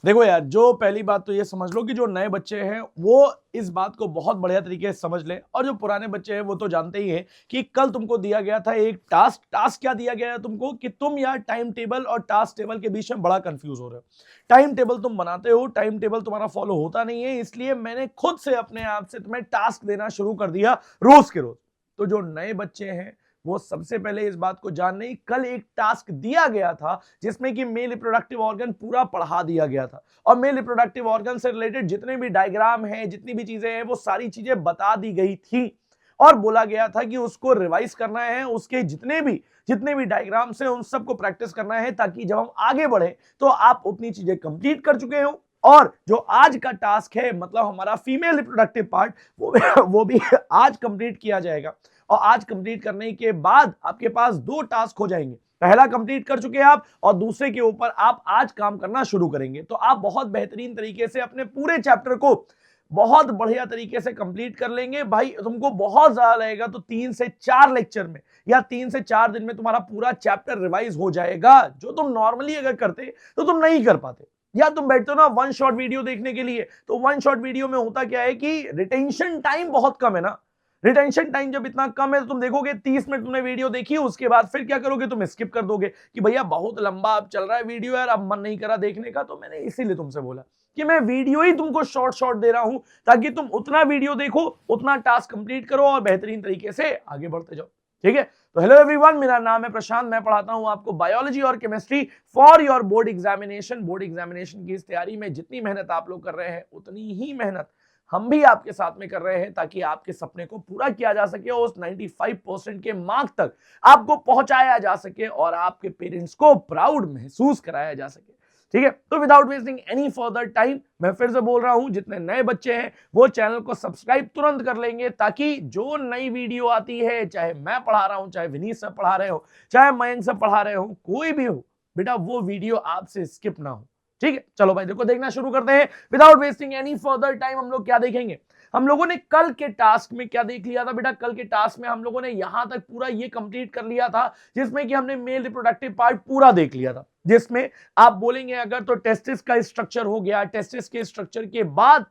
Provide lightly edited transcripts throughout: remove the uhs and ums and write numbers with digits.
देखो यार, जो पहली बात तो ये समझ लो कि जो नए बच्चे हैं वो इस बात को बहुत बढ़िया तरीके से समझ ले, और जो पुराने बच्चे हैं वो तो जानते ही हैं कि कल तुमको दिया गया था एक टास्क। टास्क क्या दिया गया है तुमको कि तुम यार टाइम टेबल और टास्क टेबल के बीच में बड़ा कंफ्यूज हो रहे हो। टाइम टेबल तुम बनाते हो, टाइम टेबल तुम्हारा फॉलो होता नहीं है, इसलिए मैंने खुद से अपने आप से तुम्हें टास्क देना शुरू कर दिया रोज के रोज। तो जो नए बच्चे हैं वो सबसे पहले इस बात को जान लें, कल एक टास्क दिया गया था जिसमें कि मेल रिप्रोडक्टिव ऑर्गन पूरा पढ़ा दिया गया था, और मेल रिप्रोडक्टिव ऑर्गन से रिलेटेड जितने भी डायग्राम हैं, जितनी भी चीजें हैं, वो सारी चीजें बता दी गई थी, और बोला गया था कि उसको रिवाइज करना है, उसके जितने भी डायग्राम्स हैं उन सबको प्रैक्टिस करना है, ताकि जब हम आगे बढ़े तो आप उतनी चीजें कंप्लीट कर चुके हो। और जो आज का टास्क है, मतलब हमारा फीमेल रिप्रोडक्टिव पार्ट, वो भी आज कंप्लीट किया जाएगा। और आज कंप्लीट करने के बाद आपके पास दो टास्क हो जाएंगे। पहला कंप्लीट कर चुके हैं आप, और दूसरे के ऊपर आप आज काम करना शुरू करेंगे। तो आप बहुत बेहतरीन तरीके से अपने पूरे चैप्टर को बहुत बढ़िया तरीके से कंप्लीट कर लेंगे। भाई तुमको बहुत ज्यादा लगेगा तो 3 से 4 लेक्चर में या 3 से 4 दिन में तुम्हारा पूरा चैप्टर रिवाइज हो जाएगा, जो तुम नॉर्मली अगर करते तो तुम नहीं कर पाते। या तुम बैठते हो ना वन शॉट वीडियो देखने के लिए, तो वन शॉट वीडियो में होता क्या है कि रिटेंशन टाइम बहुत कम है ना। रिटेंशन टाइम जब इतना कम है तो तुम देखोगे 30 मिनट तुमने वीडियो देखी, उसके बाद फिर क्या करोगे, तुम स्किप कर दोगे कि भैया बहुत लंबा अब चल रहा है वीडियो यार, अब मन नहीं करा देखने का। तो मैंने इसीलिए तुमसे बोला कि मैं वीडियो ही तुमको शॉर्ट शॉर्ट दे रहा हूं, ताकि तुम उतना वीडियो देखो, उतना टास्क कंप्लीट करो और बेहतरीन तरीके से आगे बढ़ते जाओ। ठीक है, तो हेलो एवरीवन, मेरा नाम है प्रशांत, मैं पढ़ाता हूं आपको बायोलॉजी और chemistry for your board examination. Board examination की इस तैयारी में जितनी मेहनत आप लोग कर रहे हैं, उतनी ही मेहनत हम भी आपके साथ में कर रहे हैं, ताकि आपके सपने को पूरा किया जा सके और उस 95% के मार्क तक आपको पहुंचाया जा सके और आपके पेरेंट्स को प्राउड महसूस कराया जा सके। ठीक है, तो without wasting any further time मैं फिर से बोल रहा हूं, जितने नए बच्चे हैं वो चैनल को सब्सक्राइब तुरंत कर लेंगे, ताकि जो नई वीडियो आती है, चाहे मैं पढ़ा रहा हूं, चाहे विनीत सर पढ़ा रहे हो, चाहे मयंक सर पढ़ा रहे हो, कोई भी हो बेटा, वो वीडियो आपसे स्किप ना हो। ठीक है, चलो भाई देखो, देखना शुरू करते हैं without wasting any further time. हम लोग क्या देखेंगे, हम लोगों ने कल के टास्क में क्या देख लिया था बेटा, कल के टास्क में हम लोगों ने यहां तक पूरा ये कंप्लीट कर लिया था, जिसमें कि हमने मेल रिप्रोडक्टिव पार्ट पूरा देख लिया था, जिसमें आप बोलेंगे अगर तो टेस्टिस का स्ट्रक्चर हो गया, टेस्टिस के स्ट्रक्चर के बाद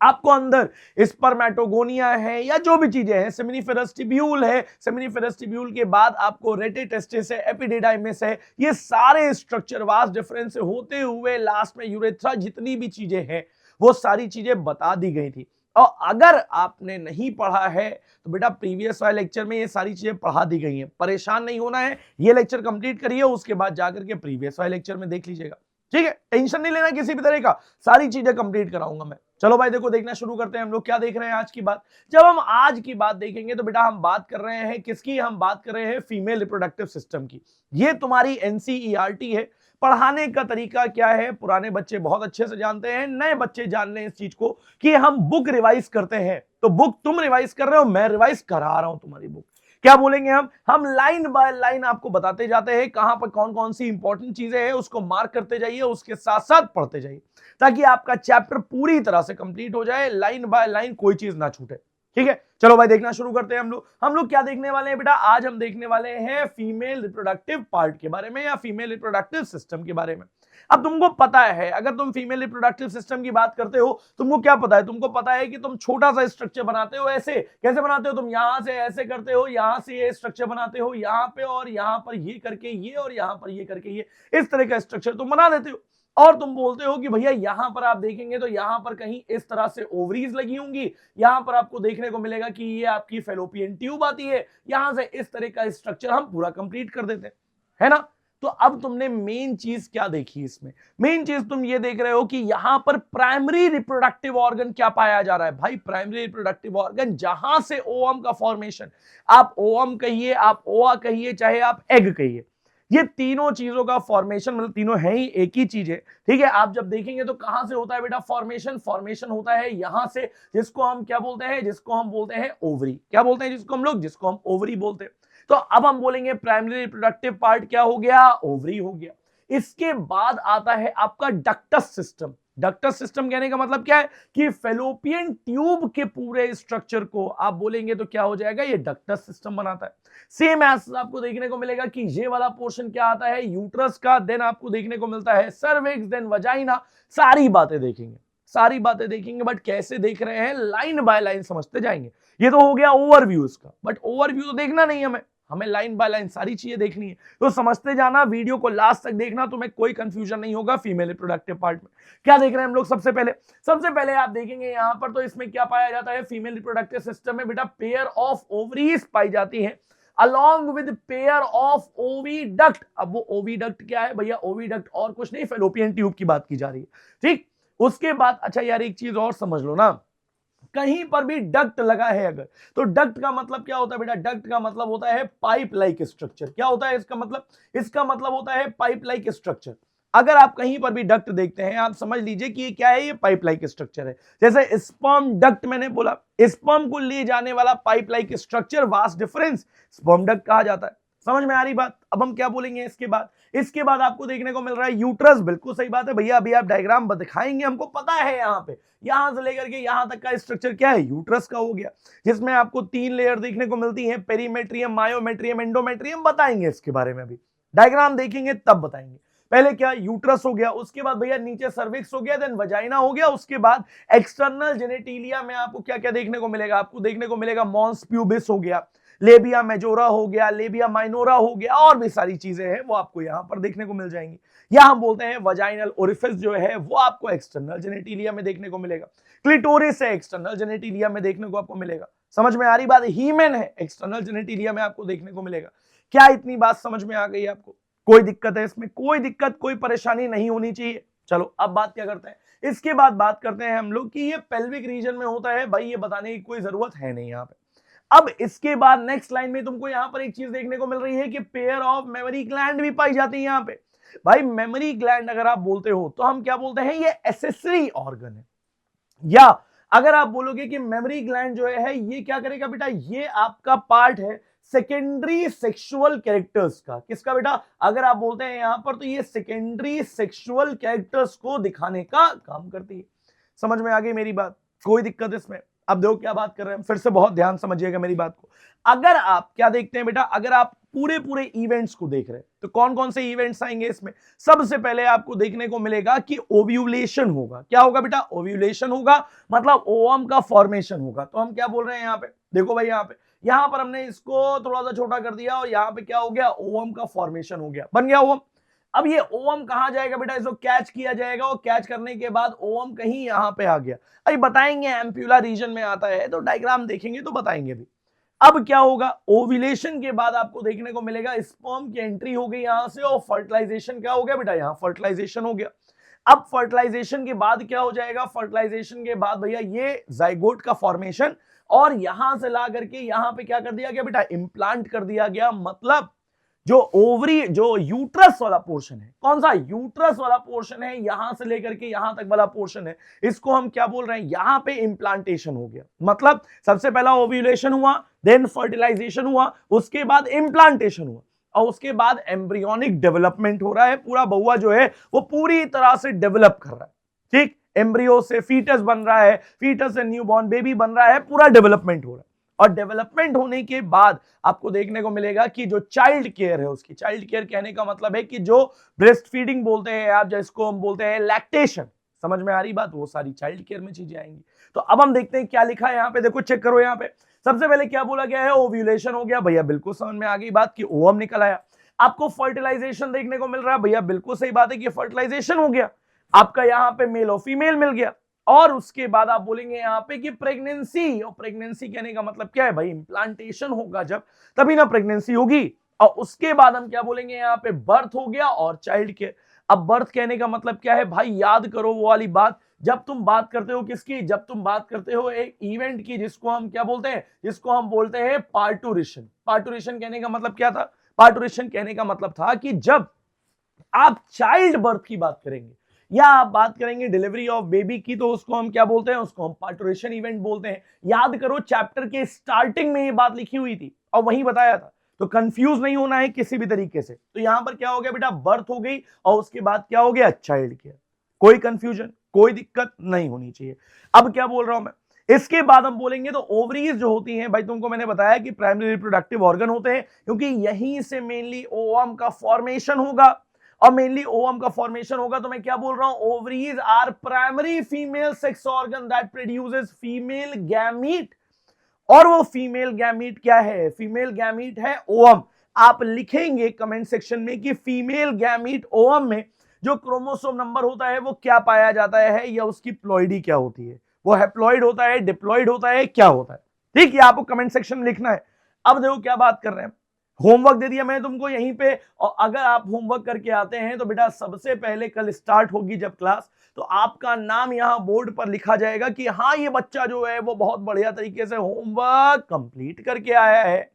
आपको अंदर स्पर्मेटोगोनिया है या जो भी चीजें हैं, सेमिनिफेरस ट्यूब्यूल है, सेमिनिफेरस ट्यूब्यूल के बाद आपको रेटिटेस्टिस है, एपिडिडाइमिस है, ये सारे स्ट्रक्चर वास डिफरेंस से होते हुए लास्ट में यूरेथ्रा, जितनी भी चीजें हैं वो सारी चीजें बता दी गई थी। और अगर आपने नहीं पढ़ा है तो बेटा प्रीवियस वाले लेक्चर में ये सारी चीजें पढ़ा दी गई हैं, परेशान नहीं होना है, ये लेक्चर कंप्लीट करिए, उसके बाद जाकर के प्रीवियस वाले लेक्चर में देख लीजिएगा। ठीक है, टेंशन नहीं लेना किसी भी तरह का, सारी चीजें कंप्लीट कराऊंगा मैं। चलो भाई देखो, देखना शुरू करते हैं। हम लोग क्या देख रहे हैं आज की बात, जब हम आज की बात देखेंगे तो बेटा हम बात कर रहे हैं किसकी, हम बात कर रहे हैं फीमेल रिप्रोडक्टिव सिस्टम की। ये तुम्हारी एनसीईआरटी है। पढ़ाने का तरीका क्या है, पुराने बच्चे बहुत अच्छे से जानते हैं, नए बच्चे जान लें इस चीज को कि हम बुक रिवाइज करते हैं। तो बुक तुम रिवाइज कर रहे हो, मैं रिवाइज करा रहा हूं तुम्हारी बुक। क्या बोलेंगे हम लाइन बाय लाइन आपको बताते जाते हैं कहां पर कौन कौन सी इंपॉर्टेंट चीजें हैं, उसको मार्क करते जाइए, उसके साथ साथ पढ़ते जाइए, ताकि आपका चैप्टर पूरी तरह से कंप्लीट हो जाए, लाइन बाय लाइन कोई चीज ना छूटे। ठीक है, चलो भाई देखना शुरू करते हैं। हम लोग क्या देखने वाले हैं बेटा, आज हम देखने वाले हैं फीमेल रिप्रोडक्टिव पार्ट के बारे में या फीमेल रिप्रोडक्टिव सिस्टम के बारे में। अब तुमको पता है, अगर तुम फीमेल रिप्रोडक्टिव सिस्टम की बात करते हो, तुमको क्या पता है, तुमको पता है कि तुम छोटा सा स्ट्रक्चर बनाते हो। ऐसे कैसे बनाते हो, तुम यहां से ऐसे करते हो, यहां से ये स्ट्रक्चर बनाते हो, यहां पे और यहां पर ये करके ये, और यहां पर ये करके ये, इस तरह का स्ट्रक्चर तुम बना देते हो। और तुम बोलते हो कि भैया यहां पर आप देखेंगे तो यहां पर कहीं इस तरह से ओवरीज लगी होंगी, यहां पर आपको देखने को मिलेगा कि ये आपकी फेलोपियन ट्यूब आती है, यहां से इस तरह का स्ट्रक्चर हम पूरा कंप्लीट कर देते हैं, है ना। तो अब तुमने मेन चीज क्या देखी इसमें, मेन चीज तुम ये देख रहे हो कि यहां पर प्राइमरी रिप्रोडक्टिव ऑर्गन क्या पाया जा रहा है। भाई प्राइमरी रिप्रोडक्टिव ऑर्गन, जहां से ओवम का फॉर्मेशन, आप ओवम कहिए, आप ओवा कहिए, चाहे आप एग कहिए, ये तीनों चीजों का फॉर्मेशन, मतलब तीनों है ही एक ही चीज है। ठीक है, आप जब देखेंगे तो कहां से होता है बेटा फॉर्मेशन, फॉर्मेशन होता है यहां से, जिसको हम क्या बोलते हैं, जिसको हम बोलते हैं ओवरी। क्या बोलते हैं जिसको हम लोग, जिसको हम ओवरी बोलते हैं। तो अब हम बोलेंगे प्राइमरी रिप्रोडक्टिव पार्ट क्या हो गया, ओवरी हो गया। इसके बाद आता है आपका डक्टस सिस्टम। डक्टस सिस्टम कहने का मतलब क्या है कि फेलोपियन ट्यूब के पूरे स्ट्रक्चर को आप बोलेंगे तो क्या हो जाएगा, ये डक्टस सिस्टम बनाता है। सेम एज आपको देखने को मिलेगा कि ये वाला पोर्शन क्या आता है, यूट्रस का, देन आपको देखने को मिलता है सर्विक्स, देन वजाइना। सारी बातें देखेंगे, सारी बातें देखेंगे, बट कैसे देख रहे हैं, लाइन बाय लाइन समझते जाएंगे। ये तो हो गया ओवरव्यू इसका, बट ओवरव्यू तो देखना नहीं हमें, हमें लाइन बाय लाइन सारी चीजें देखनी है। तो समझते जाना, वीडियो को लास्ट तक देखना, तुम्हें कोई कंफ्यूजन नहीं होगा। फीमेल रिप्रोडक्टिव पार्ट में क्या देख रहे हैं हम लोग, सबसे पहले आप देखेंगे यहां पर, तो इसमें क्या पाया जाता है, फीमेल रिप्रोडक्टिव सिस्टम में बेटा पेयर ऑफ ओवरीज पाई जाती है along with pair of oviduct। अब वो ओविडक्ट क्या है भैया, ओविडक्ट और कुछ नहीं, फेलोपियन ट्यूब की बात की जा रही है, ठीक। उसके बाद अच्छा यार एक चीज और समझ लो ना, कहीं पर भी डक्ट लगा है अगर, तो डक्ट का मतलब क्या होता है बेटा, डक्ट का मतलब होता है पाइप लाइक स्ट्रक्चर। क्या होता है इसका मतलब, इसका मतलब होता है पाइप लाइक स्ट्रक्चर। अगर आप कहीं पर भी डक्ट देखते हैं, आप समझ लीजिए कि ये क्या है, ये पाइप लाइक स्ट्रक्चर है। जैसे स्पर्म डक्ट मैंने बोला, स्पर्म को ले जाने वाला pipe like structure, vast difference, sperm duct कहा जाता है। समझ में आ रही बात। अब हम क्या बोलेंगे इसके बाद आपको देखने को मिल रहा है यूट्रस। बिल्कुल सही बात है भैया, अभी आप डायग्राम दिखाएंगे, हमको पता है यहाँ पे, यहां से लेकर के यहां तक का स्ट्रक्चर क्या है, यूट्रस का हो गया, जिसमें आपको 3 लेयर देखने को मिलती है, पेरीमेट्रियम, मायोमेट्रियम, एंडोमेट्रियम। बताएंगे इसके बारे में, अभी डायग्राम देखेंगे तब बताएंगे। पहले क्या, यूट्रस हो गया, उसके बाद भैया नीचे सर्विक्स हो गया, देन वजाइना हो गया, उसके बाद एक्सटर्नल जेनेटिलिया में आपको क्या क्या देखने को मिलेगा, आपको देखने को मिलेगा मॉन्स प्यूबिस हो गया, लेबिया मेजोरा हो गया, लेबिया माइनोरा हो गया, और भी सारी चीजें हैं वो आपको यहां पर देखने को मिल जाएंगी। यहां बोलते हैं वजाइनल ओरिफिस जो है वो आपको एक्सटर्नल जेनेटिलिया में देखने को मिलेगा। क्लिटोरिस है, एक्सटर्नल जेनेटिलिया में देखने को आपको मिलेगा। समझ में आ रही बात, हीमेन है, एक्सटर्नल जेनेटिलिया में आपको देखने को मिलेगा। क्या इतनी बात समझ में आ गई आपको, कोई दिक्कत है इसमें, कोई दिक्कत कोई परेशानी नहीं होनी चाहिए। चलो अब बात क्या करते हैं, इसके बाद बात करते हैं हम लोग कि ये पेल्विक रीजन में होता है, भाई ये बताने की कोई जरूरत है नहीं यहाँ पे। अब इसके बाद नेक्स्ट लाइन में तुमको यहां पर एक चीज देखने को मिल रही है कि पेयर ऑफ मेमोरी ग्लैंड भी पाई जाती है यहां पे। भाई मेमोरी ग्लैंड अगर आप बोलते हो तो हम क्या बोलते हैं, ये एसेसरी ऑर्गन है। या अगर आप बोलोगे कि मेमोरी ग्लैंड जो है ये क्या करेगा बेटा, ये आपका पार्ट है सेकेंडरी सेक्सुअल कैरेक्टर्स का। किसका बेटा, अगर आप बोलते हैं यहां पर, तो ये सेकेंडरी सेक्सुअल कैरेक्टर्स को दिखाने का काम करती है। समझ में आ गई मेरी बात, कोई दिक्कत इसमें। अब देखो क्या बात कर रहे हैं, फिर से बहुत ध्यान समझिएगा मेरी बात को। अगर आप क्या देखते हैं बेटा, अगर आप पूरे पूरे इवेंट्स को देख रहे हैं तो कौन कौन से इवेंट्स आएंगे इसमें, सबसे पहले आपको देखने को मिलेगा कि ओव्यूलेशन होगा। क्या होगा बेटा, ओव्यूलेशन होगा, मतलब ओवम का फॉर्मेशन होगा। तो हम क्या बोल रहे हैं यहाँ पे, देखो भाई यहां पर हमने इसको थोड़ा सा छोटा कर दिया और यहां पे क्या हो गया, ओवम का फॉर्मेशन हो गया, बन गया ओवम। अब ये ओवम कहां जाएगा बेटा, इसको कैच किया जाएगा और कैच करने के बाद ओवम कहीं यहां पे आ गया। अभी बताएंगे एम्प्यूला रीजन में आता है, तो डायग्राम देखेंगे तो बताएंगे भी। अब क्या होगा, ओव्यूलेशन के बाद आपको देखने को मिलेगा स्पर्म की एंट्री हो गई यहां से, और फर्टिलाइजेशन क्या हो गया बेटा, यहां फर्टिलाइजेशन हो गया। अब फर्टिलाइजेशन के बाद क्या हो जाएगा, फर्टिलाइजेशन के बाद भैया ये जाइगोट का फॉर्मेशन, और यहां से ला करके यहां पे क्या कर दिया गया बेटा, इंप्लांट कर दिया गया। मतलब जो ओवरी, जो यूट्रस वाला पोर्शन है, कौन सा यूट्रस वाला पोर्शन है, यहां से लेकर के यहां तक वाला पोर्शन है, इसको हम क्या बोल रहे हैं, यहां पे इंप्लांटेशन हो गया। मतलब सबसे पहला ओव्यूलेशन हुआ, देन फर्टिलाइजेशन हुआ, उसके बाद इंप्लांटेशन हुआ, और उसके बाद एम्ब्रियोनिक डेवलपमेंट हो रहा है। पूरा बउआ जो है वो पूरी तरह से डेवलप कर रहा है, ठीक। एम्ब्रियो से फीटस बन रहा है, फीटस से न्यूबॉर्न बेबी बन रहा है, पूरा डेवलपमेंट हो रहा है। और डेवलपमेंट होने के बाद आपको देखने को मिलेगा कि जो चाइल्ड केयर है उसकी, चाइल्ड केयर कहने का मतलब है कि जो ब्रेस्ट फीडिंग बोलते हैं आप, जिसको हम बोलते हैं लैक्टेशन, समझ में आ रही बात, वो सारी चाइल्ड केयर में चीजें आएंगी। तो अब हम देखते हैं क्या लिखा है यहाँ पे, देखो चेक करो यहाँ पे। सबसे पहले क्या बोला गया है, ओव्यूलेशन हो गया भैया, बिल्कुल समझ में आ गई बात कि ओवम निकल आया। आपको फर्टिलाइजेशन देखने को मिल रहा है भैया, बिल्कुल सही बात है कि फर्टिलाइजेशन हो गया आपका, यहाँ पे मेल और फीमेल मिल गया। और उसके बाद आप बोलेंगे यहाँ पे कि प्रेगनेंसी, और प्रेगनेंसी कहने का मतलब क्या है भाई, इंप्लांटेशन होगा जब, तभी ना प्रेगनेंसी होगी। और उसके बाद हम क्या बोलेंगे, यहाँ पे बर्थ हो गया और चाइल्ड केयर। अब बर्थ कहने का मतलब क्या है भाई, याद करो वो वाली बात, जब तुम बात करते हो किसकी, जब तुम बात करते हो एक इवेंट की, जिसको हम क्या बोलते हैं, जिसको हम बोलते हैं पार्टूरेशन। पार्टूरेशन कहने का मतलब क्या था, पार्टूरेशन कहने का मतलब था कि जब आप चाइल्ड बर्थ की बात करेंगे या आप बात करेंगे डिलीवरी ऑफ बेबी की, तो उसको हम क्या बोलते हैं, उसको हम पार्टूरेशन इवेंट बोलते हैं। याद करो चैप्टर के स्टार्टिंग में ये बात लिखी हुई थी और वहीं बताया था, तो कंफ्यूज नहीं होना है किसी भी तरीके से। तो यहां पर क्या हो गया बेटा, बर्थ हो गई और उसके बाद क्या हो गया, चाइल्ड केयर। कोई कंफ्यूजन, कोई दिक्कत नहीं होनी चाहिए। अब क्या बोल रहा हूं मैं, इसके बाद हम बोलेंगे तो ओवरीज जो होती हैं भाई, तुमको मैंने बताया कि प्राइमरी रिप्रोडक्टिव ऑर्गन होते हैं, क्योंकि यहीं से मेनली ओवम का फॉर्मेशन होगा, और मेनली ओवम का फॉर्मेशन होगा। तो मैं क्या बोल रहा हूं, ovaries are primary female sex organ that produces female gamete, और वो फीमेल गैमीट क्या है, फीमेल गैमीट है ओवम। आप लिखेंगे कमेंट सेक्शन में कि फीमेल गैमीट ओवम में जो क्रोमोसोम नंबर होता है वो क्या पाया जाता है, या उसकी प्लॉइडी क्या होती है, वो हैप्लॉइड होता है, डिप्लॉइड होता है, क्या होता है। ठीक है, आपको कमेंट सेक्शन में लिखना है। अब देखो क्या बात कर रहे हैं, होमवर्क दे दिया मैंने तुमको यहीं पे, और अगर आप होमवर्क करके आते हैं तो बेटा सबसे पहले कल स्टार्ट होगी जब क्लास, तो आपका नाम यहां बोर्ड पर लिखा जाएगा कि हाँ ये बच्चा जो है वो बहुत बढ़िया तरीके से होमवर्क कंप्लीट करके आया है।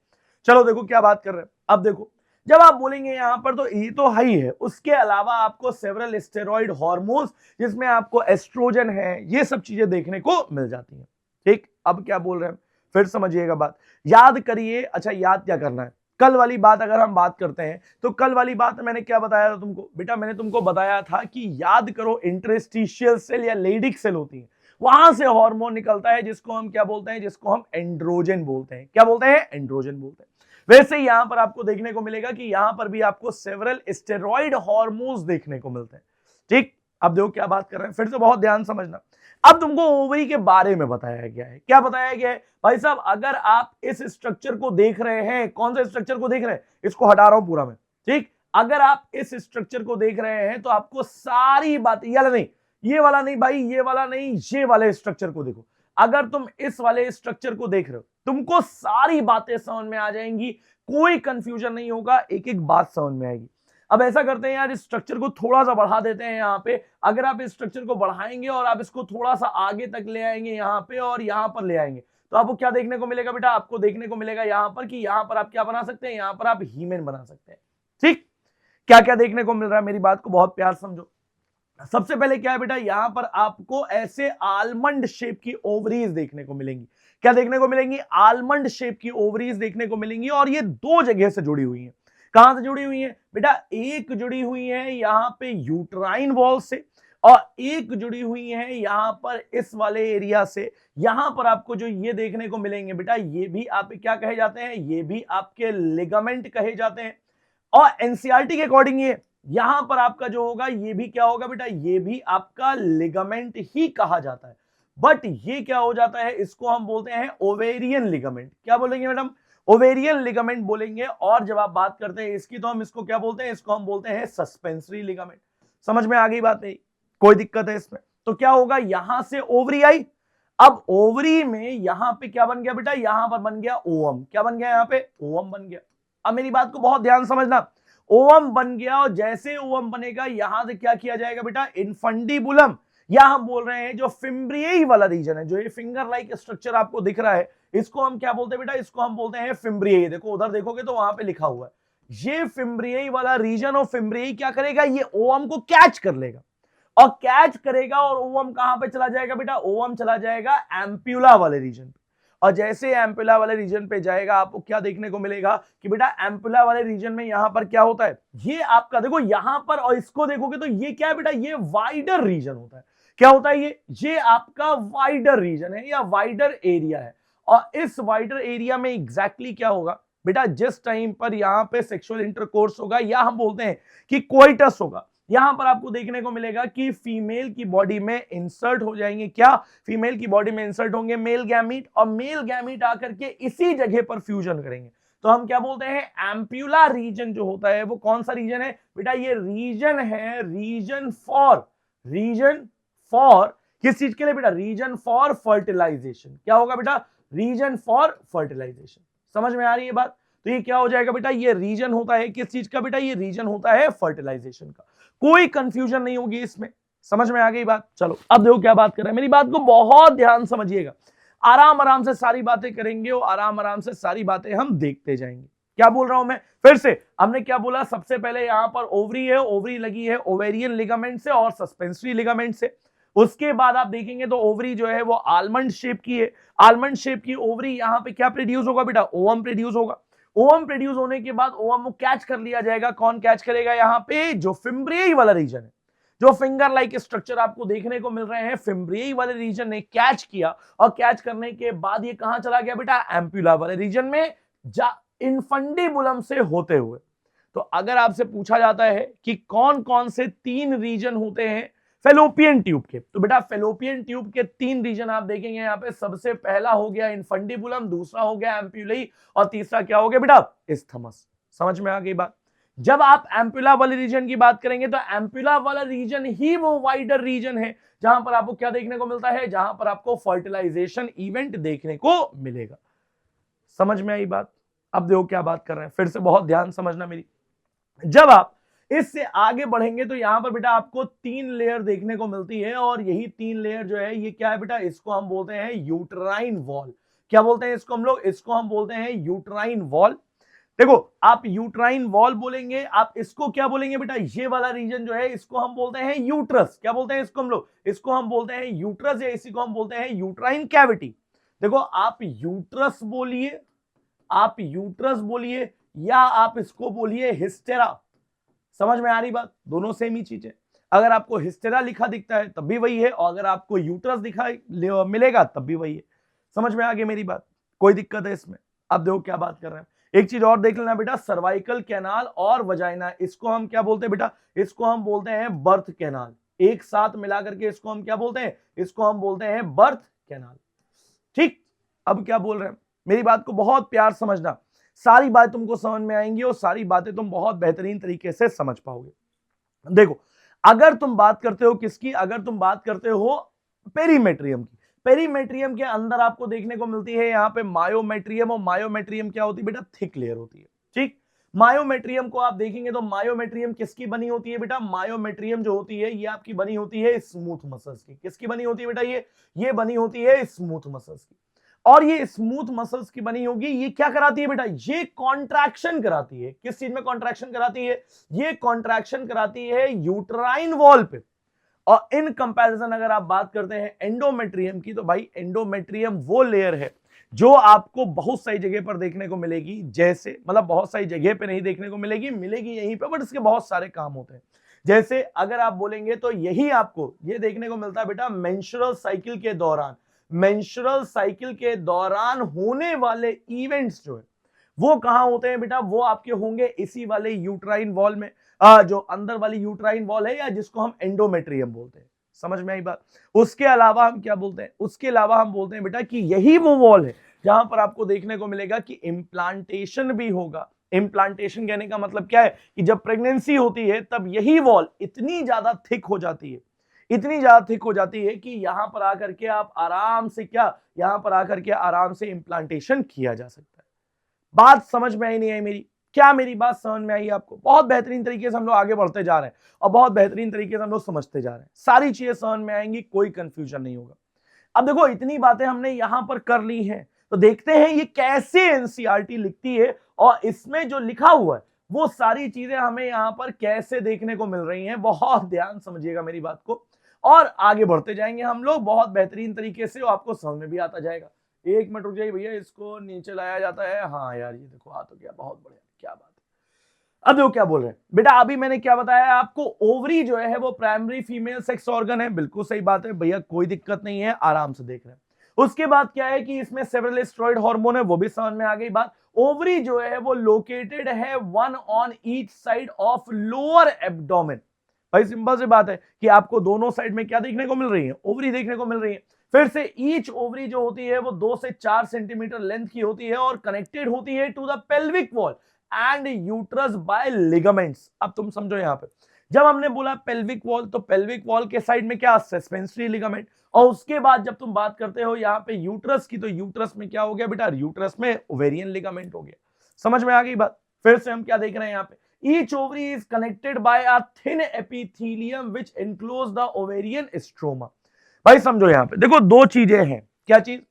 चलो देखो क्या बात कर रहे हैं। अब देखो जब आप बोलेंगे यहां पर तो ये तो हाई है, उसके अलावा आपको सेवरल स्टेरॉइड हार्मोन्स जिसमें आपको एस्ट्रोजन है, ये सब चीजें देखने को मिल जाती हैं। ठीक, अब क्या बोल रहे हैं फिर समझिएगा बात, याद करिए। अच्छा याद क्या करना है, कल वाली बात अगर हम बात करते हैं तो कल वाली बात मैंने क्या बताया था तुमको, बेटा मैंने तुमको बताया था कि याद करो इंटरस्टिशियल सेल या लेडिक सेल होती है, वहां से हार्मोन निकलता है जिसको हम क्या बोलते हैं, जिसको हम एंड्रोजन बोलते हैं। क्या बोलते हैं, एंड्रोजन बोलते हैं। वैसे ही यहां पर आपको देखने को मिलेगा कि यहां पर भी आपको सेवरल स्टेरॉइड हार्मोन्स देखने को मिलते हैं। ठीक, अब देखो क्या बात कर रहे हैं, फिर से बहुत ध्यान समझना। अब तुमको ओवरी के बारे में बताया गया है, क्या बताया गया है भाई साहब, अगर आप इस स्ट्रक्चर को देख रहे हैं, कौन सा स्ट्रक्चर को देख रहे हैं, इसको हटा रहा हूं पूरा मैं। ठीक, अगर आप इस स्ट्रक्चर को देख रहे हैं तो आपको सारी बातें, ये वाला नहीं, ये वाला नहीं भाई, ये वाला नहीं, ये वाले स्ट्रक्चर को देखो। अगर तुम इस वाले स्ट्रक्चर को देख रहे हो तुमको सारी बातें समझ में आ जाएंगी, कोई कंफ्यूजन नहीं होगा, एक एक बात समझ में आएगी। अब ऐसा करते हैं यार, इस स्ट्रक्चर को थोड़ा सा बढ़ा देते हैं यहाँ पे। अगर आप इस स्ट्रक्चर को बढ़ाएंगे और आप इसको थोड़ा सा आगे तक ले आएंगे यहाँ पे और यहाँ पर ले आएंगे, तो आपको क्या देखने को मिलेगा बेटा, आपको देखने को मिलेगा यहाँ पर कि यहाँ पर आप क्या बना सकते हैं, यहाँ पर आप हीमेन बना सकते हैं। ठीक, क्या क्या देखने को मिल रहा है, मेरी बात को बहुत प्यार समझो। सबसे पहले क्या है बेटा, यहां पर आपको ऐसे आलमंड शेप की ओवरीज देखने को मिलेंगी। क्या देखने को मिलेंगी, आलमंड शेप की ओवरीज देखने को मिलेंगी, और ये दो जगह से जुड़ी हुई हैं। कहां से जुड़ी हुई है बेटा, एक जुड़ी हुई है यहां पे यूट्राइन वॉल से, और एक जुड़ी हुई है यहां पर इस वाले एरिया से। यहां पर आपको जो ये देखने को मिलेंगे बेटा, ये भी आप क्या कहे जाते हैं, ये भी आपके लिगामेंट कहे जाते हैं। और एनसीईआरटी के अकॉर्डिंग ये यहां पर आपका जो होगा ये भी क्या होगा बेटा, ये भी आपका लिगामेंट ही कहा जाता है। बट ये क्या हो जाता है, इसको हम बोलते हैं ओवेरियन लिगामेंट। क्या बोलेंगे मैडम, ओवेरियन लिगामेंट बोलेंगे। और जब आप बात करते हैं इसकी तो हम इसको क्या बोलते हैं, इसको हम बोलते हैं सस्पेंसरी लिगामेंट। समझ में आ गई बात, नहीं कोई दिक्कत है इसमें। तो क्या होगा, यहां से ओवरी आई, अब ओवरी में यहां पे क्या बन गया बेटा, यहां पर बन गया ओवम। क्या बन गया, यहां पे ओवम बन गया। अब मेरी बात को बहुत ध्यान समझना, ओवम बन गया, और जैसे ओवम बनेगा यहां से क्या किया जाएगा बेटा, इनफंडिबुलम, या हम बोल रहे हैं जो फिम्ब्रियई वाला रीजन है, जो ये फिंगर लाइक स्ट्रक्चर आपको दिख रहा है, इसको हम क्या बोलते हैं बेटा, इसको हम बोलते हैं फिम्ब्रियई। देखो उधर देखोगे तो वहां पे लिखा हुआ है ये फिम्ब्रियई वाला रीजन, और फिम्ब्रियई क्या करेगा, ये ओवम को कैच कर लेगा, और कैच करेगा, और ओवम कहां पे चला जाएगा बेटा, ओवम चला जाएगा एम्प्यूला वाले रीजन पे। और जैसे एम्पुला वाले रीजन पे जाएगा आपको क्या देखने को मिलेगा कि बेटा एम्पुला वाले रीजन में यहां पर क्या होता है, ये आपका देखो यहां पर, और इसको देखोगे तो ये क्या है बेटा, ये वाइडर रीजन होता है। क्या होता है ये आपका वाइडर रीजन है या वाइडर एरिया है। और इस वाइडर एरिया में एग्जैक्टली क्या होगा बेटा, जिस टाइम पर यहां पे सेक्सुअल इंटरकोर्स होगा, या हम बोलते हैं कि कोइटस होगा, यहां पर आपको देखने को मिलेगा कि फीमेल की बॉडी में इंसर्ट हो जाएंगे, क्या फीमेल की बॉडी में इंसर्ट होंगे मेल गैमीट, और मेल गैमीट आकर के इसी जगह पर फ्यूजन करेंगे। तो हम क्या बोलते हैं, एम्प्यूला रीजन जो होता है वो कौन सा रीजन है बेटा, ये रीजन है रीजन फॉर किस चीज के लिए बेटा, रीजन फॉर फर्टिलाइजेशन। क्या होगा बेटा, रीजन फॉर फर्टिलाइजेशन। समझ में आ रही है बात, तो ये क्या हो जाएगा बेटा, ये रीजन होता है किस चीज का बेटा, ये रीजन होता है फर्टिलाइजेशन का। कोई कंफ्यूजन नहीं होगी इसमें, समझ में आ गई बात। चलो अब देखो क्या बात कर रहे हैं, मेरी बात को बहुत ध्यान समझिएगा, आराम आराम से सारी बातें करेंगे और आराम आराम से सारी बातें हम देखते जाएंगे। क्या बोल रहा हूं मैं फिर से, हमने क्या बोला, सबसे पहले यहां पर ओवरी है, ओवरी लगी है ओवेरियन लिगामेंट से और सस्पेंसरी लिगामेंट से। उसके बाद आप देखेंगे तो ओवरी जो है वो आलमंड शेप की है, आलमंड शेप की ओवरी, यहां पे क्या प्रोड्यूस होगा बेटा, ओवम प्रोड्यूस होगा। ओवम प्रोड्यूस होने के बाद ओवम को कैच कर लिया जाएगा, कौन कैच करेगा, यहां पे जो फिम्ब्रियई वाला रीजन है, जो फिंगर लाइक स्ट्रक्चर आपको देखने को मिल रहे हैं, फिम्ब्रियाई वाले रीजन ने कैच किया और कैच करने के बाद ये कहां चला गया बेटा, एम्पुला वाले रीजन में, इनफंडिबुलम से होते हुए। तो अगर आपसे पूछा जाता है कि कौन कौन से 3 रीजन होते हैं फेलोपियन ट्यूब के, तो बेटा फेलोपियन ट्यूब के 3 रीजन आप देखेंगे यहाँ पे, सबसे पहला हो गया इनफंडिबुलम, दूसरा हो गया एम्पुलाई और तीसरा क्या हो गया बेटा, इस्थमस। समझ में आ गई बात। जब आप एम्पुला वाले रीजन की बात करेंगे तो एम्पुला वाला रीजन ही वो वाइडर रीजन है जहां पर आपको क्या देखने को मिलता है, जहां पर आपको फर्टिलाइजेशन इवेंट देखने को मिलेगा। समझ में आई बात। अब देखो क्या बात कर रहे हैं, फिर से बहुत ध्यान समझना मेरी। जब आप इससे आगे बढ़ेंगे तो यहां पर बेटा आपको 3 लेयर देखने को मिलती है और यही 3 लेयर जो है ये क्या है बेटा, इसको हम बोलते हैं यूट्राइन वॉल। क्या बोलते हैं इसको हम लोग, इसको हम बोलते हैं यूट्राइन वॉल। देखो आप यूट्राइन वॉल बोलेंगे, आप इसको क्या बोलेंगे बेटा, ये वाला रीजन जो है इसको हम बोलते हैं यूट्रस। क्या बोलते हैं इसको हम लोग, इसको हम बोलते हैं यूट्रस या इसी को हम बोलते हैं यूट्राइन कैविटी। देखो आप यूट्रस बोलिए, आप यूट्रस बोलिए या आप इसको बोलिए हिस्टेरा। समझ में आ रही बात, दोनों सेम ही चीज है। अगर आपको हिस्टेरा लिखा दिखता है तब भी वही है और अगर आपको यूट्रस दिखाई मिलेगा तब भी वही है। समझ में आ गई मेरी बात, कोई दिक्कत है इसमें। अब देखो क्या बात कर रहे हैं, एक चीज और देख लेना बेटा, सर्वाइकल कैनाल और वजाइना, इसको हम क्या बोलते हैं बेटा, इसको हम बोलते हैं बर्थ कैनाल। एक साथ मिलाकर के इसको हम क्या बोलते हैं, इसको हम बोलते हैं बर्थ कैनाल। ठीक, अब क्या बोल रहे हैं, मेरी बात को बहुत प्यार समझना, सारी बात तुमको समझ में आएंगी और सारी बातें तुम बहुत बेहतरीन तरीके से समझ पाओगे। देखो अगर तुम बात करते हो किसकी, अगर तुम बात करते हो पेरीमेट्रियम की, पेरीमेट्रियम के अंदर आपको देखने को मिलती है यहाँ पे मायोमेट्रियम, और मायोमेट्रियम क्या होती है बेटा, थिक लेयर होती है। ठीक, मायोमेट्रियम को आप देखेंगे तो मायोमेट्रियम किसकी बनी होती है बेटा, मायोमेट्रियम जो होती है ये आपकी बनी होती है स्मूथ मसल्स की। किसकी बनी होती है बेटा, ये बनी होती है स्मूथ मसल्स की। और ये स्मूथ मसल्स की बनी होगी, ये क्या कराती है बेटा, ये कॉन्ट्रैक्शन कराती है। किस चीज में कॉन्ट्रैक्शन कराती है, ये कॉन्ट्रैक्शन कराती है यूट्राइन वॉल पे। और इन कंपैरिजन अगर आप बात करते हैं एंडोमेट्रियम की, तो भाई एंडोमेट्रियम वो लेयर है जो आपको बहुत सारी जगह पर देखने को मिलेगी, जैसे मतलब बहुत सारी जगह पे नहीं देखने को मिलेगी, मिलेगी यहीं पे, बट इसके बहुत सारे काम होते हैं। जैसे अगर आप बोलेंगे तो यही आपको ये देखने को मिलता है बेटा मेंस्ट्रुअल साइकिल के दौरान, मेंस्ट्रुअल साइकिल के दौरान होने वाले इवेंट्स जो है वो कहां होते हैं बेटा, वो आपके होंगे इसी वाले यूट्राइन वॉल में, जो अंदर वाली यूट्राइन वॉल है या जिसको हम एंडोमेट्रियम बोलते हैं। समझ में आई बात। उसके अलावा हम क्या बोलते हैं, उसके अलावा हम बोलते हैं बेटा कि यही वो वॉल है जहां पर आपको देखने को मिलेगा कि इम्प्लांटेशन भी होगा। इम्प्लांटेशन कहने का मतलब क्या है कि जब प्रेगनेंसी होती है तब यही वॉल इतनी ज्यादा थिक हो जाती है, इतनी ज्यादा थिक हो जाती है कि यहां पर आकर के आप आराम से क्या, यहां पर आकर के आराम से इम्प्लांटेशन किया जा सकता है। बात समझ में आई नहीं आई मेरी, क्या मेरी बात समझ में आई आपको? बहुत बेहतरीन तरीके से हम लोग आगे बढ़ते जा रहे हैं और बहुत बेहतरीन तरीके से हम लोग समझते जा रहे हैं, सारी चीजें समझ में आएंगी, कोई कंफ्यूजन नहीं होगा। अब देखो इतनी बातें हमने यहां पर कर ली हैं, तो देखते हैं ये कैसे एनसीईआरटी लिखती है और इसमें जो लिखा हुआ है वो सारी चीजें हमें यहां पर कैसे देखने को मिल रही हैं। बहुत ध्यान समझिएगा मेरी बात को और आगे बढ़ते जाएंगे हम लोग बहुत बेहतरीन तरीके से, आपको समझ में भी आता जाएगा। 1 मिनट रुक जाइए भैया, इसको नीचे लाया जाता है। हाँ यार ये देखो आ तो गया, बहुत बढ़िया, क्या बात है। अब देखो क्या बोल रहे हैं बेटा, अभी मैंने क्या बताया आपको, ओवरी जो है वो प्राइमरी फीमेल सेक्स ऑर्गन है, बिल्कुल सही बात है भैया, कोई दिक्कत नहीं है, आराम से देख रहे हैं। उसके बाद क्या है कि इसमें सेवरल स्टेरॉइड हार्मोन है, वो भी समझ में आ गई बात। ओवरी जो है वो लोकेटेड है 1 on each side of lower abdomen. भाई सिंपल सी बात है कि आपको दोनों साइड में क्या देखने को मिल रही है, ओवरी देखने को मिल रही है। फिर से ईच ओवरी जो होती है वो 2 से 4 सेंटीमीटर लेंथ की होती है और कनेक्टेड होती है to the pelvic wall and uterus by ligaments. अब तुम समझो यहां पे, जब हमने बोला पेल्विक वॉल, तो पेल्विक वॉल के साइड में क्या, सस्पेंसरी लिगामेंट। और उसके बाद जब तुम बात करते हो यहाँ पे यूट्रस की, तो यूट्रस में क्या हो गया बेटा, यूट्रस में ओवेरियन लिगामेंट हो गया। समझ में आ गई बात। फिर से हम क्या देख रहे हैं यहाँ पे, each ovary is connected by a thin epithelium which enclose the ovarian stroma। भाई समझो यहां पे देखो 2 चीजें हैं, क्या चीज,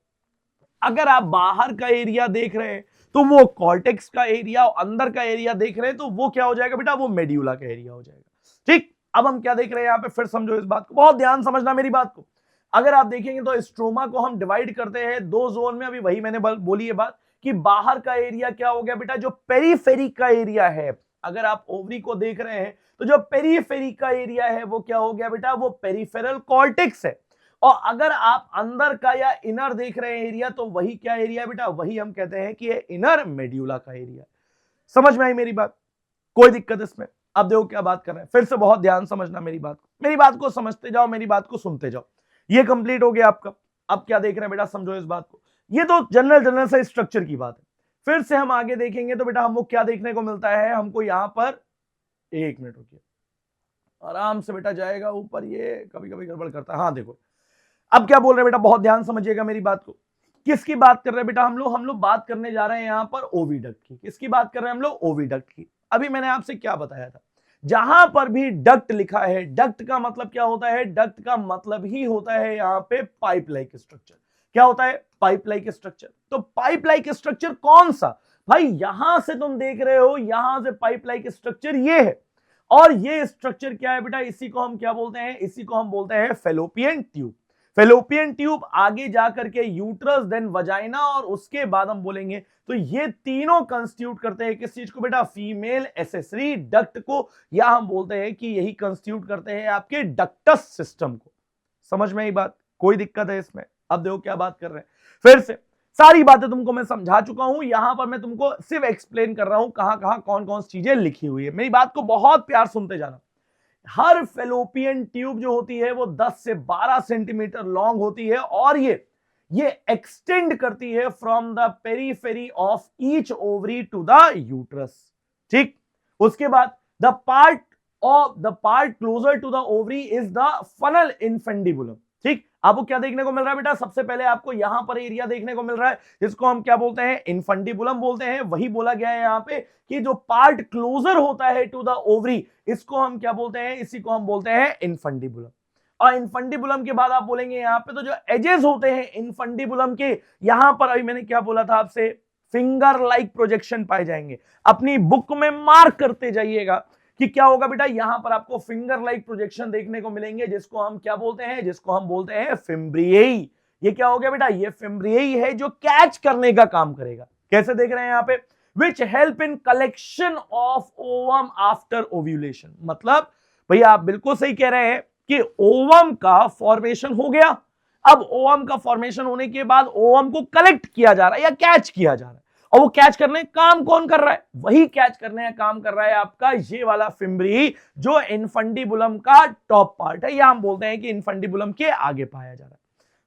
अगर आप बाहर का एरिया देख रहे हैं तो वो कॉर्टेक्स का एरिया, और अंदर का एरिया देख रहे हैं तो वो क्या हो जाएगा बेटा, वो मेड्यूला का एरिया हो जाएगा। ठीक, अब हम क्या देख रहे हैं यहाँ पे, फिर समझो इस बात को, बहुत ध्यान समझना मेरी बात को। अगर आप देखेंगे तो स्ट्रोमा को हम डिवाइड करते हैं 2 जोन में, अभी वही मैंने बोली है बात कि बाहर का एरिया क्या हो गया बेटा, जो पेरीफेरी का एरिया है। अगर आप ओवरी को देख रहे हैं तो जो पेरीफेरी का एरिया है वो क्या हो गया बेटा, वो पेरिफेरल कॉर्टेक्स है। और अगर आप अंदर का या इनर देख रहे हैं एरिया, तो वही क्या एरिया है बेटा, वही हम कहते हैं कि ये इनर मेड्यूला का एरिया। समझ में आई मेरी बात, कोई दिक्कत इसमें? अब देखो क्या बात कर रहे हैं, फिर से बहुत ध्यान समझना मेरी बात को समझते जाओ, मेरी बात को सुनते जाओ। ये कंप्लीट हो गया आपका। अब क्या देख रहे हैं बेटा, समझो इस बात को। ये तो जनरल से स्ट्रक्चर की बात है। फिर से हम आगे देखेंगे तो बेटा हमको क्या देखने को मिलता है, हमको यहां पर, एक मिनट रुकिए, आराम से बेटा जाएगा ऊपर, ये कभी कभी गड़बड़ करता है। हाँ देखो अब क्या बोल रहे हैं बेटा, बहुत ध्यान समझिएगा मेरी बात को। किसकी बात कर रहे हैं बेटा, हम लोग बात करने जा रहे हैं यहां पर ओविडक्ट की। किसकी बात कर रहे हैं हम लोग, ओविडक्ट की। अभी मैंने आपसे क्या बताया था, जहां पर भी डक्ट लिखा है, डक्ट का मतलब क्या होता है, डक्ट का मतलब ही होता है यहां पे पाइप लाइक स्ट्रक्चर। क्या होता है, पाइप लाइक स्ट्रक्चर। तो पाइप लाइक स्ट्रक्चर कौन सा भाई, यहां से तुम देख रहे हो, यहां से पाइप लाइक स्ट्रक्चर ये है। और ये स्ट्रक्चर क्या है बेटा, इसी को हम क्या बोलते हैं, इसी को हम बोलते हैं फेलोपियन ट्यूब। फेलोपियन ट्यूब, आगे जाकर के यूट्रस, देन वजाइना, और उसके बाद हम बोलेंगे तो ये तीनों कंस्टिट्यूट करते हैं किस चीज को बेटा, फीमेल एसेसरी डक्ट को, या हम बोलते हैं कि यही कंस्टिट्यूट करते हैं आपके डक्टस सिस्टम को। समझ में आई बात, कोई दिक्कत है इसमें? अब देखो क्या बात कर रहे हैं, फिर से सारी बातें तुमको मैं समझा चुका हूं, यहां पर मैं तुमको सिर्फ एक्सप्लेन कर रहा हूं कहां कहां कौन कौन सी चीजें लिखी हुई है। मेरी बात को बहुत प्यार सुनते जाना। हर फेलोपियन ट्यूब जो होती है वो 10 से 12 सेंटीमीटर लॉन्ग होती है, और ये एक्सटेंड करती है from the periphery of each ovary to the uterus. ठीक, उसके बाद the part closer to the ovary is the funnel infundibulum. ठीक, आपको क्या देखने को मिल रहा है बेटा, सबसे पहले आपको यहां पर एरिया देखने को मिल रहा है जिसको हम क्या बोलते हैं, इनफंडिबुलम बोलते हैं। वही बोला गया है यहां पे कि जो पार्ट क्लोजर होता है टू द ओवरी, इसको हम क्या बोलते हैं, इसी को हम बोलते हैं इनफंडिबुलम। और इनफंडिबुलम के बाद आप बोलेंगे यहां पे तो जो एजेस होते हैं इनफंडिबुलम के, यहां पर अभी मैंने क्या बोला था आपसे, फिंगर लाइक प्रोजेक्शन पाए जाएंगे। अपनी बुक में मार्क करते जाइएगा कि क्या होगा बेटा, यहां पर आपको फिंगर लाइक प्रोजेक्शन देखने को मिलेंगे, जिसको हम क्या बोलते हैं, जिसको हम बोलते हैं फिम्ब्रियई। ये क्या हो गया बेटा, ये फिम्ब्रियई है जो कैच करने का काम करेगा। कैसे देख रहे हैं यहां पे, which help in collection of ovum after ovulation. मतलब भैया आप बिल्कुल सही कह रहे हैं कि ओवम का फॉर्मेशन हो गया, अब ओवम का फॉर्मेशन होने के बाद ओवम को कलेक्ट किया जा रहा है या कैच किया जा रहा है, और वो कैच करने का काम कौन कर रहा है, वही कैच करने का काम कर रहा है आपका ये वाला फिम्ब्री, जो इनफंडिबुलम का टॉप पार्ट है, या हम बोलते हैं कि इनफंडिबुलम के आगे पाया जा रहा है।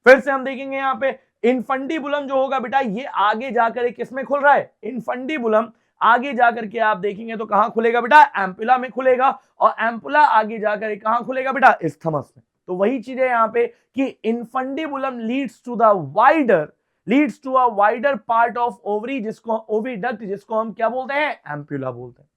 फिर से हम देखेंगे यहां पे इनफंडिबुलम जो होगा बेटा, ये आगे जाकर किसमें खुल रहा है, इनफंडिबुलम आगे जाकर के आप देखेंगे तो कहां खुलेगा बेटा, एम्पुला में खुलेगा, और एम्पुला आगे जाकर कहां खुलेगा बेटा, इस्थमस में। तो वही चीज है यहां पे कि infundibulum leads to a wider part of ovary, जिसको ओविडक्ट, जिसको हम क्या बोलते हैं, एम्पुला बोलते हैं।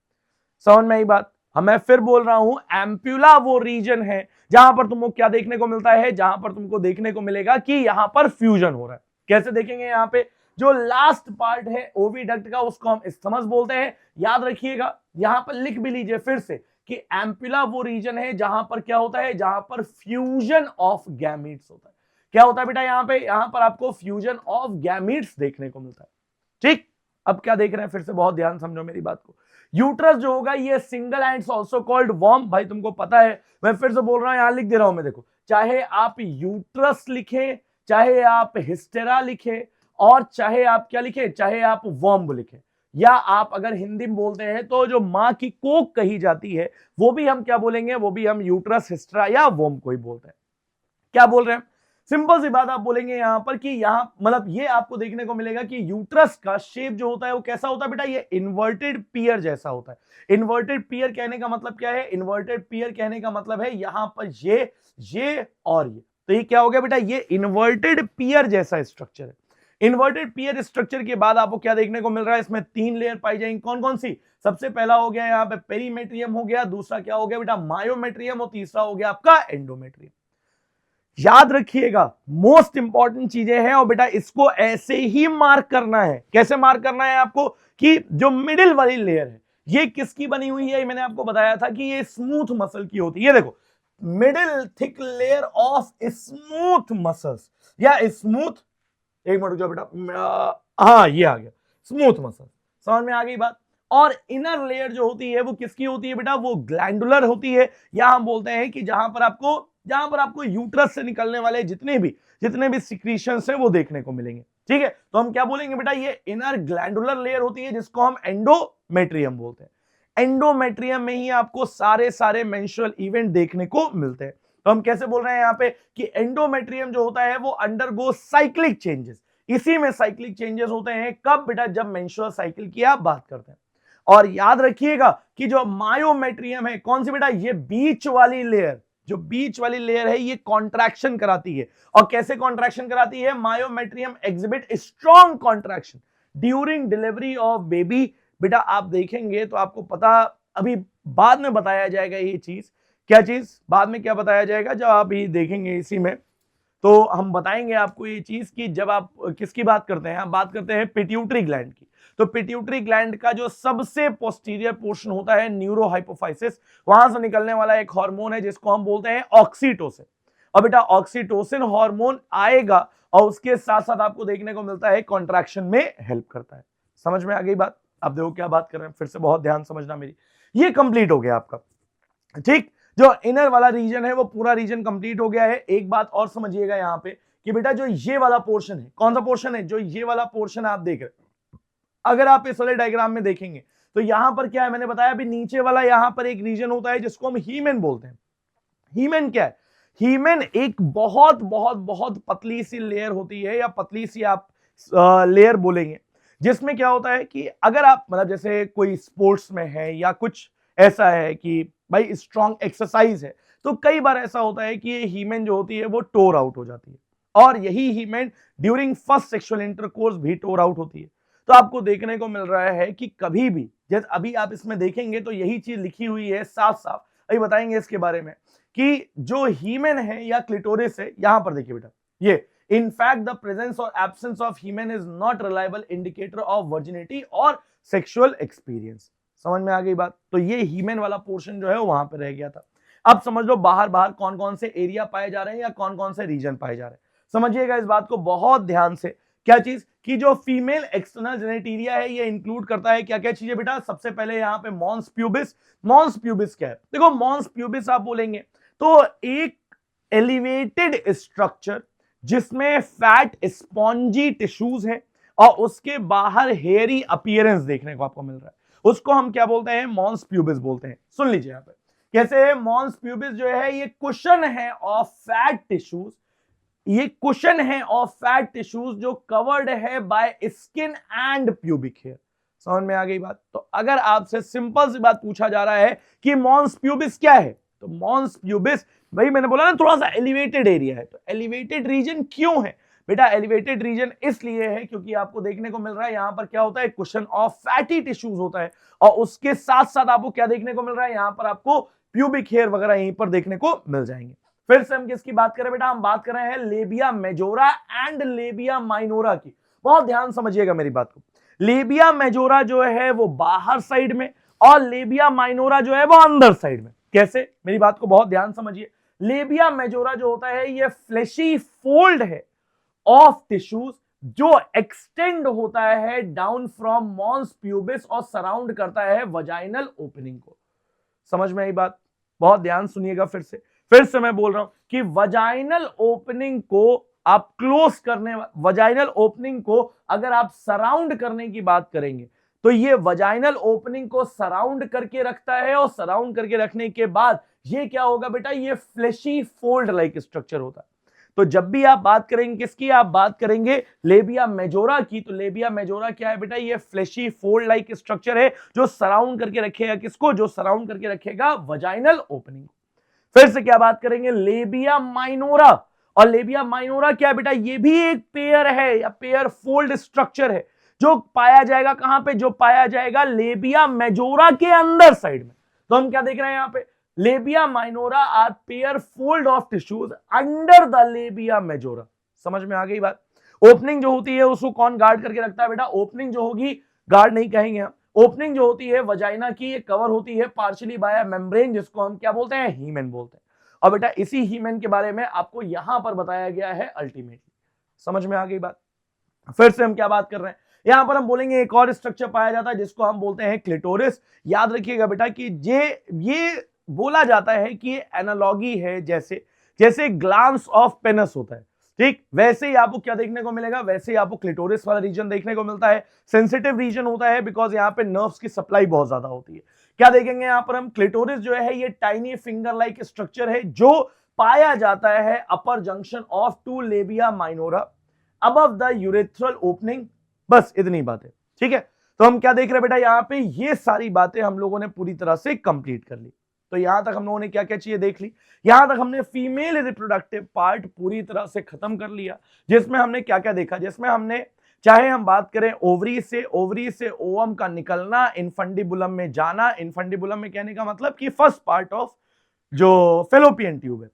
समझ में आई बात? मैं फिर बोल रहा हूं, एम्पुला वो रीजन है जहां पर तुमको क्या देखने को मिलता है, जहां पर तुमको देखने को मिलेगा कि यहां पर फ्यूजन हो रहा है। कैसे देखेंगे, यहां पे जो लास्ट पार्ट है ओविडक्ट का, उसको हम इस्थमस बोलते हैं। याद रखिएगा, यहां पर लिख भी लीजिए फिर से कि एम्पुला वो रीजन है जहां पर क्या होता है, जहां पर फ्यूजन ऑफ गैमीट्स होता है। क्या होता है बेटा, यहां पर आपको फ्यूजन ऑफ गैमीट्स देखने को मिलता है। ठीक, अब क्या देख रहे हैं, फिर से बहुत ध्यान समझो मेरी बात को। यूट्रस जो होगा ये single and also called worm, भाई तुमको पता है, मैं फिर से बोल रहा हूं, यहां लिख दे रहा हूं मैं। देखो, चाहे आप यूट्रस लिखें, चाहे आप हिस्टेरा लिखें, और चाहे आप क्या लिखें, चाहे आप वर्म लिखें, या आप अगर हिंदी में बोलते हैं तो जो मां की कोख कही जाती है, वो भी हम क्या बोलेंगे, वो भी हम यूट्रस, हिस्टेरा या वर्म को ही बोलते हैं। क्या बोल रहे हैं, सिंपल सी बात आप बोलेंगे यहां पर कि यहां मतलब ये आपको देखने को मिलेगा कि यूट्रस का शेप जो होता है वो कैसा होता है बेटा, ये इन्वर्टेड पियर जैसा होता है। इन्वर्टेड पियर कहने का मतलब क्या है, इन्वर्टेड पियर कहने का मतलब है यहां पर ये और ये, तो ये क्या हो गया बेटा, ये इन्वर्टेड पियर जैसा स्ट्रक्चर है। इन्वर्टेड पियर स्ट्रक्चर के बाद आपको क्या देखने को मिल रहा है, इसमें 3 लेयर पाई जाएंगी। कौन कौन सी, सबसे पहला हो गया यहाँ पे पेरीमेट्रियम हो गया, दूसरा क्या हो गया बेटा, मायोमेट्रियम, और तीसरा हो गया आपका एंडोमेट्रियम। याद रखिएगा, मोस्ट इंपॉर्टेंट चीजें हैं, और बेटा इसको ऐसे ही मार्क करना है। कैसे मार्क करना है आपको, कि जो मिडिल वाली लेयर है ये किसकी बनी हुई है, मैंने आपको बताया था कि ये स्मूथ मसल की होती है। ये देखो, middle thick layer of smooth muscles, या स्मूथ, एक मिनट रुको बेटा, हाँ ये आ गया स्मूथ मसल। समझ में आ गई बात? और इनर लेयर जो होती है वो किसकी होती है बेटा, वो ग्लैंडुलर होती है, या हम बोलते हैं कि जहां पर आपको यूट्रस से निकलने वाले जितने भी सिक्रीशंस है वो देखने को मिलेंगे। ठीक है, तो हम क्या बोलेंगे बेटा, ये इनर ग्लैंडुलर लेयर होती है जिसको हम एंडोमेट्रियम बोलते हैं। एंडोमेट्रियम में ही आपको सारे मेंस्ट्रुअल इवेंट देखने को मिलते हैं। तो हम कैसे बोल रहे हैं यहाँ पे कि एंडोमेट्रियम जो होता है वो अंडरगो साइक्लिक चेंजेस। इसी में साइक्लिक चेंजेस होते हैं कब बेटा, जब मेंस्ट्रुअल साइकिल की आप बात करते हैं। और याद रखिएगा कि जो मायोमेट्रियम है, कौन सी बेटा, ये बीच वाली लेयर, जो बीच वाली लेयर है ये कॉन्ट्रैक्शन कराती है। और कैसे कॉन्ट्रैक्शन कराती है, myometrium exhibit strong contraction during delivery of baby. बेटा आप देखेंगे तो आपको पता, अभी बाद में बताया जाएगा ये चीज, क्या चीज बाद में क्या बताया जाएगा, जब आप ये देखेंगे इसी में तो हम बताएंगे आपको ये चीज कि जब आप किसकी बात करते हैं, हम बात करते हैं पिट्यूटरी ग्लैंड की। तो पिट्यूटरी ग्लैंड का जो सबसे पोस्टीरियर पोर्शन होता है न्यूरोहाइपोफाइसिस, वहां से निकलने वाला एक हार्मोन है जिसको हम बोलते हैं ऑक्सीटोसिन। और बेटा ऑक्सीटोसिन हार्मोन आएगा और उसके साथ साथ आपको देखने को मिलता है कॉन्ट्रैक्शन में हेल्प करता है। समझ में आ गई बात? आप देखो क्या बात कर रहे हैं, फिर से बहुत ध्यान समझना मेरी। ये कंप्लीट हो गया आपका, ठीक। जो इनर वाला रीजन है वो पूरा रीजन कंप्लीट हो गया है। एक बात और समझिएगा यहाँ पे कि बेटा जो ये वाला पोर्शन है, कौन सा पोर्शन है, जो ये वाला पोर्शन आप देख रहे हैं, अगर आप इस वाले डायग्राम में देखेंगे तो यहां पर क्या है, मैंने बताया अभी नीचे वाला यहां पर एक रीजन होता है जिसको हम हीमेन बोलते हैं। हीमेन क्या है, हीमेन एक बहुत बहुत बहुत पतली सी लेयर होती है, या पतली सी आप लेयर बोलेंगे, जिसमें क्या होता है कि अगर आप मतलब जैसे कोई स्पोर्ट्स में है या कुछ ऐसा है कि भाई स्ट्रॉन्ग एक्सरसाइज है, तो कई बार ऐसा होता है कि ये हीमेन जो होती है वो टोर आउट हो जाती है, और यही हीमेन ड्यूरिंग फर्स्ट सेक्सुअल इंटरकोर्स भी टोर आउट होती है। तो आपको देखने को मिल रहा है कि कभी भी, जैसे अभी आप इसमें देखेंगे तो यही चीज लिखी हुई है साफ साफ, अभी बताएंगे इसके बारे में कि जो हीमेन है या क्लिटोरिस है, यहां पर देखिए बेटा, ये in fact the presence or absence of hymen is not reliable indicator of virginity और sexual experience। समझ में आ गई बात? तो ये हीमेन वाला पोर्शन जो है वो वहां पे रह गया था। अब समझ लो बाहर बाहर कौन कौन से एरिया पाए जा रहे हैं या कौन कौन से रीजन पाए जा रहे हैं। समझिएगा इस बात को बहुत ध्यान से, क्या चीज कि जो फीमेल एक्सटर्नल जेनेटेरिया है ये इंक्लूड करता है क्या क्या चीजें बेटा। सबसे पहले यहाँ पे मॉन्स प्यूबिस। मॉन्स प्यूबिस क्या है, देखो मॉन्स प्यूबिस आप बोलेंगे तो एक एलिवेटेड स्ट्रक्चर जिसमें फैट स्पॉन्जी टिश्यूज है और उसके बाहर हेयरी अपीयरेंस देखने को आपको मिल रहा है, उसको हम क्या बोलते हैं, मॉन्स प्यूबिस बोलते हैं। सुन लीजिए यहाँ पे कैसे, मॉन्स प्यूबिस जो है ये कुशन है ऑफ फैट टिश्यूज, ये कुशन है ऑफ फैट टिश्यूज जो कवर्ड है by skin and pubic hair. समझ में आ गई बात? तो अगर आपसे सिंपल सी बात पूछा जा रहा है कि मॉन्स प्यूबिस क्या है, तो मॉन्स प्यूबिस, भाई मैंने बोला ना थोड़ा सा एलिवेटेड एरिया है, तो एलिवेटेड रीजन क्यों है बेटा, एलिवेटेड रीजन इसलिए है क्योंकि आपको देखने को मिल रहा है यहां पर क्या होता है, कुशन ऑफ फैटी टिश्यूज होता है, और उसके साथ साथ आपको क्या देखने को मिल रहा है, यहां पर आपको प्यूबिक हेयर वगैरह यहीं पर देखने को मिल जाएंगे। फिर से हम किसकी बात करें बेटा, हम बात कर रहे हैं labia majora and labia minora की। बहुत ध्यान समझिएगा मेरी बात को। लेबिया मेजोरा जो है वो बाहर साइड में, और लेबिया माइनोरा जो है वो अंदर साइड में। कैसे, मेरी बात को बहुत ध्यान समझिए। लेबिया मेजोरा जो होता है ये फ्लैशी फोल्ड है ऑफ टिश्यूज जो एक्सटेंड होता है डाउन फ्रॉम मॉन्स प्यूबिस और सराउंड करता है वजाइनल ओपनिंग को। समझ में आई बात? बहुत ध्यान सुनिएगा फिर से मैं बोल रहा हूं कि वजाइनल ओपनिंग को आप क्लोज करने, वजाइनल ओपनिंग को अगर आप सराउंड करने की बात करेंगे तो ये वजाइनल ओपनिंग को सराउंड करके रखता है, और सराउंड करके रखने के बाद ये क्या होगा बेटा, ये फ्लैशी फोल्ड लाइक स्ट्रक्चर होता है। तो जब भी आप बात करेंगे किसकी, आप बात करेंगे लेबिया मेजोरा की, तो लेबिया मेजोरा क्या है बेटा, ये फ्लैशी फोल्ड लाइक स्ट्रक्चर है जो सराउंड करके रखेगा किसको, जो सराउंड करके रखेगा वजाइनल ओपनिंग। फिर से क्या बात करेंगे, लेबिया माइनोरा। और लेबिया माइनोरा क्या है बेटा, ये भी एक पेयर है या पेयर फोल्ड स्ट्रक्चर है जो पाया जाएगा कहां पे, जो पाया जाएगा लेबिया मेजोरा के अंदर साइड में। तो हम क्या देख रहे हैं यहां पे, labia minora are pair fold of tissues under the labia majora. समझ में आ गई बात? ओपनिंग जो होती है उसको कौन गार्ड करके रखता है बेटा, ओपनिंग जो होगी, गार्ड नहीं कहेंगे हम, ओपनिंग जो होती है वजाइना की, ये कवर होती है पार्शियली बाय मेम्ब्रेन जिसको हम क्या बोलते हैं, हीमेन बोलते हैं। और बेटा इसी हीमेन के बारे में आपको यहां पर बताया गया है अल्टीमेटली। समझ में आ गई बात? फिर से हम क्या बात कर रहे हैं यहां पर हम बोलेंगे एक और स्ट्रक्चर पाया जाता है जिसको हम बोलते हैं क्लिटोरिस। याद रखिएगा बेटा कि ये बोला जाता है कि ये एनालॉगी है, जैसे जैसे ग्लांस ऑफ पेनस होता है, ठीक वैसे ही आपको क्या देखने को मिलेगा, वैसे ही आपको क्लिटोरिस वाला रीजन देखने को मिलता है। सेंसिटिव रीजन होता है बिकॉज यहाँ पे नर्व्स की सप्लाई बहुत ज्यादा होती है। क्या देखेंगे यहां पर हम, क्लिटोरिस जो है ये टाइनी फिंगर लाइक स्ट्रक्चर है जो पाया जाता है upper junction of two labia minora above the urethral opening. बस इतनी बात है, ठीक है। तो हम क्या देख रहे हैं बेटा, यहां पे ये सारी बातें हम लोगों ने पूरी तरह से कंप्लीट कर ली। तो यहां तक हम लोगों ने क्या क्या चीजें देख ली, यहां तक हमने फीमेल रिप्रोडक्टिव पार्ट पूरी तरह से खत्म कर लिया, जिसमें हमने क्या क्या देखा, जिसमें हमने चाहे हम बात करें ओवरी से ओवम का निकलना, इनफंडिबुलम में जाना, इनफंडिबुलम में कहने का मतलब कि फर्स्ट पार्ट ऑफ जो फेलोपियन ट्यूब है,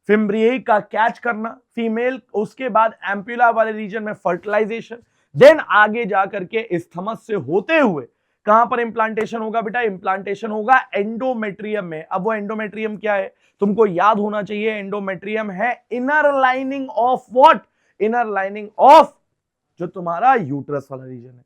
फिम्ब्रियाई का कैच करना फीमेल, उसके बाद एम्पुला वाले रीजन में फर्टिलाइजेशन, देन आगे जाकर के इस्थमस से होते हुए कहां पर इंप्लांटेशन होगा बेटा, इंप्लांटेशन होगा एंडोमेट्रियम में। अब वो एंडोमेट्रियम क्या है तुमको याद होना चाहिए, एंडोमेट्रियम है inner lining of what, inner lining of जो तुम्हारा यूट्रस वाला रीजन है।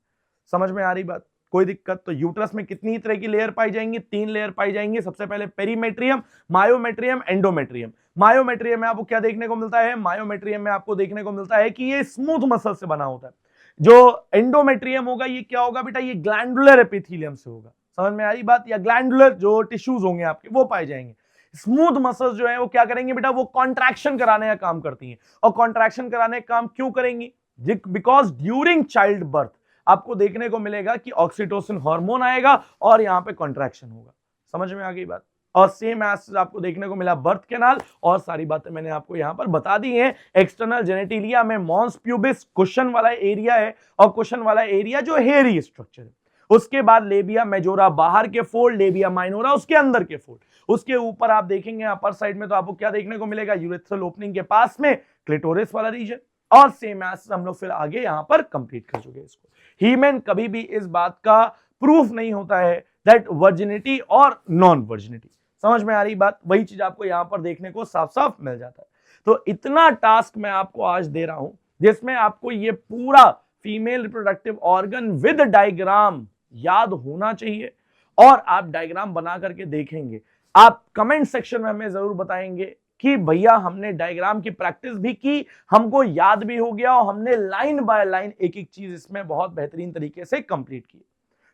समझ में आ रही बात, कोई दिक्कत? तो यूट्रस में कितनी तरह की लेयर पाई जाएंगी, 3 लेयर पाई जाएंगी। सबसे पहले पेरीमेट्रियम, मायोमेट्रियम, एंडोमेट्रियम। मायोमेट्रियम में आपको क्या देखने को मिलता है, मायोमेट्रियम में आपको देखने को मिलता है कि ये स्मूथ मसल से बना होता है। जो एंडोमेट्रियम होगा ये क्या होगा बेटा, ये ग्लैंडुलर एपिथेलियम से होगा। समझ में आ रही बात, या ग्लैंडुलर जो टिश्यूज होंगे आपके वो पाए जाएंगे। स्मूथ मसल्स जो है वो क्या करेंगे बेटा, वो कॉन्ट्रैक्शन कराने का काम करती हैं। और कॉन्ट्रैक्शन कराने का काम क्यों करेंगी, बिकॉज ड्यूरिंग चाइल्ड बर्थ आपको देखने को मिलेगा कि ऑक्सीटोसिन हार्मोन आएगा और यहां पे कॉन्ट्रैक्शन होगा। समझ में आ गई बात। और सेम एज आपको देखने को मिला बर्थ कैनाल, और सारी बातें मैंने आपको यहां पर बता दी हैं। एक्सटर्नल जेनेटिलिया में मॉन्स प्यूबिस कुशन वाला एरिया है, और कुशन वाला एरिया जो हेयरी स्ट्रक्चर है। उसके बाद लेबिया मेजोरा बाहर के फोल्ड, लेबिया माइनोरा उसके अंदर के फोल्ड। उसके ऊपर आप देखेंगे अपर साइड में तो आपको क्या देखने को मिलेगा, यूरेथ्रल ओपनिंग के पास में क्लिटोरिस वाला रीजन। और सेम एज हम लोग फिर आगे यहां पर कंप्लीट कर चुके हैं इसको। हीमेन कभी भी इस बात का प्रूफ नहीं होता है दैट वर्जिनिटी और नॉन वर्जिनिटी। समझ में आ रही बात, वही चीज आपको यहां पर देखने को साफ साफ मिल जाता है। तो इतना टास्क मैं आपको आज दे रहा हूं जिसमें आपको ये पूरा female reproductive organ with diagram याद होना चाहिए, और आप डायग्राम बना करके देखेंगे। आप कमेंट सेक्शन में हमें जरूर बताएंगे कि भैया हमने डायग्राम की प्रैक्टिस भी की, हमको याद भी हो गया, और हमने लाइन बाय लाइन एक एक चीज इसमें बहुत बेहतरीन तरीके से कंप्लीट की।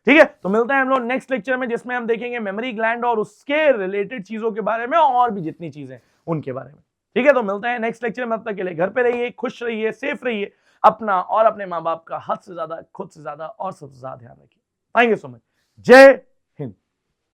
ठीक है, तो मिलते हैं हम लोग नेक्स्ट लेक्चर में, जिसमें हम देखेंगे मेमोरी ग्लैंड और उसके रिलेटेड चीजों के बारे में, और भी जितनी चीजें उनके बारे में। ठीक है, तो मिलते हैं नेक्स्ट लेक्चर में। तब तक के लिए घर पे रहिए, खुश रहिए, सेफ रहिए, अपना और अपने माँ बाप का हद से ज्यादा, खुद से ज्यादा और सबसे ज्यादा ध्यान रखिए। Thank you so much. जय